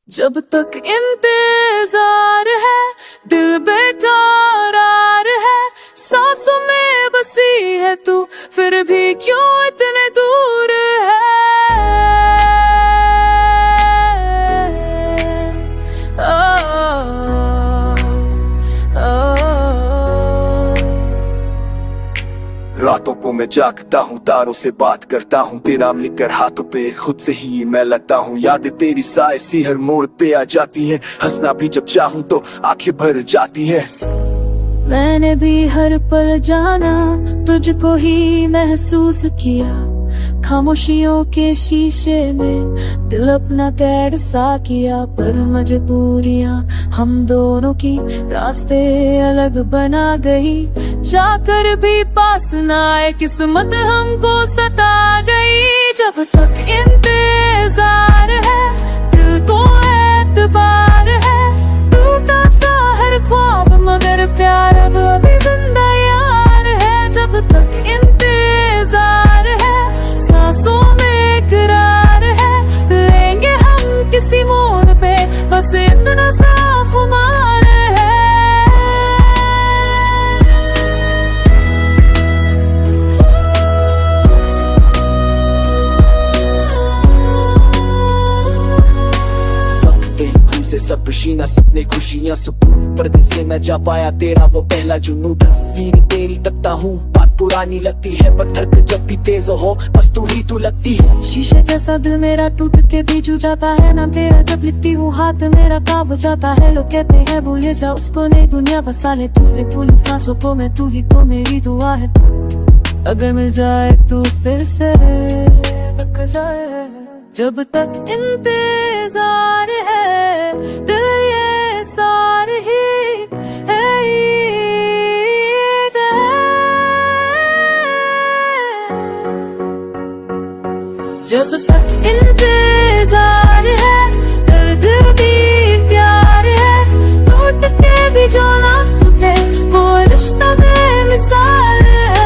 जब तक इंतजार है दिल बेकरार है, सांसों में बसी है तू फिर भी क्यों इतने दूर है। रातों को मैं जागता हूँ, तारों से बात करता हूँ, तेरा लिखकर हाथों पे खुद से ही मैं लगता हूँ। यादें तेरी साए सी हर मोड़ पे आ जाती है, हंसना भी जब चाहूँ तो आंखें भर जाती है। मैंने भी हर पल जाना तुझको ही महसूस किया, खामोशियों के शीशे में दिल अपना कैद सा किया। पर मजबूरियां हम दोनों की रास्ते अलग बना गई, जाकर भी पास ना आए किस्मत हमको सता गई। जब तक इंतजार है दिल को एतबार है, टूटा सा हर ख्वाब मगर प्यार अब अभी जिंदा यार है। जब तक इंतजार है सांसों में करार है, लेंगे हम किसी मोड़ पे बस इतना साफ मार है। वक्त हमसे सब शीना सपने खुशियां सुकून, पर दिल से न जा पाया तेरा वो पहला जुनून। तस्वीर तेरी तकता हूँ, बात पुरानी लगती है, पत्थर पे जब भी तेज हो बस तू ही तू लगती है। शीशे जैसा दिल मेरा टूट के भी जू जाता है, ना तेरा जब लिखती हूँ हाथ मेरा कांप जाता है। लोग कहते हैं भूले जा उसको, नई दुनिया बसा ले तुझसे भूलूं सांसों को मैं, तू ही तो मेरी दुआ है। अगर मिल जाए तू फिर से बक जाए। जब तक इंतजार है दिल ये सार ही है। जब तक इंतजार है दर्द भी प्यार है, टूट के भी जो ना टूटे वो रिश्ता बेमिसाल है।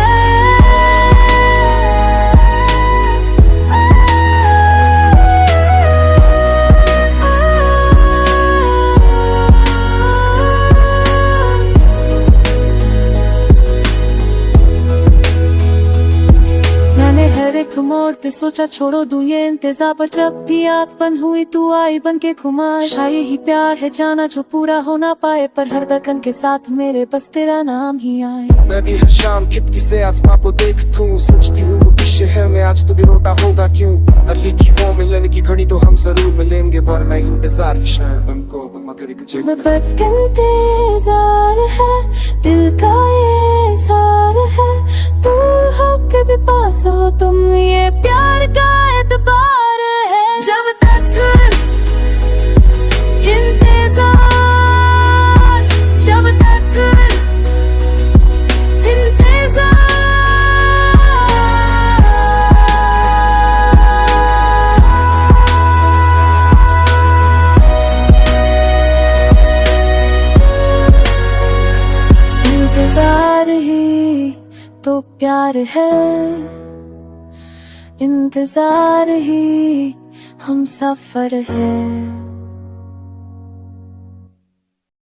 मैंने हर एक मोड़ पे सोचा छोड़ो दूं ये इंतजार, पर जब भी आँख बंद हुई तू आई बन के घुमा। शायद यही प्यार है जाना जो पूरा हो ना पाए, पर हर धड़कन के साथ मेरे बस तेरा नाम ही आए। मैं भी हर शाम खिड़की से आसमां को देखती हूँ, सोचती हूँ कि शहर में आज तो भी रोटा होगा क्यों। हर लिखी वो मिलने की घड़ी तो हम जरूर मिलेंगे, वरना इंतजार है शायद हमको मगर एक जगह। बस इंतजार है दिल का ये इज़हार है, दूर हो के भी पास हो तुम ये प्यार का एतबार है। जब तक इंतजार, जब तक इंतजार। इंतजार ही तो प्यार है, इंतजार ही हम सफर है।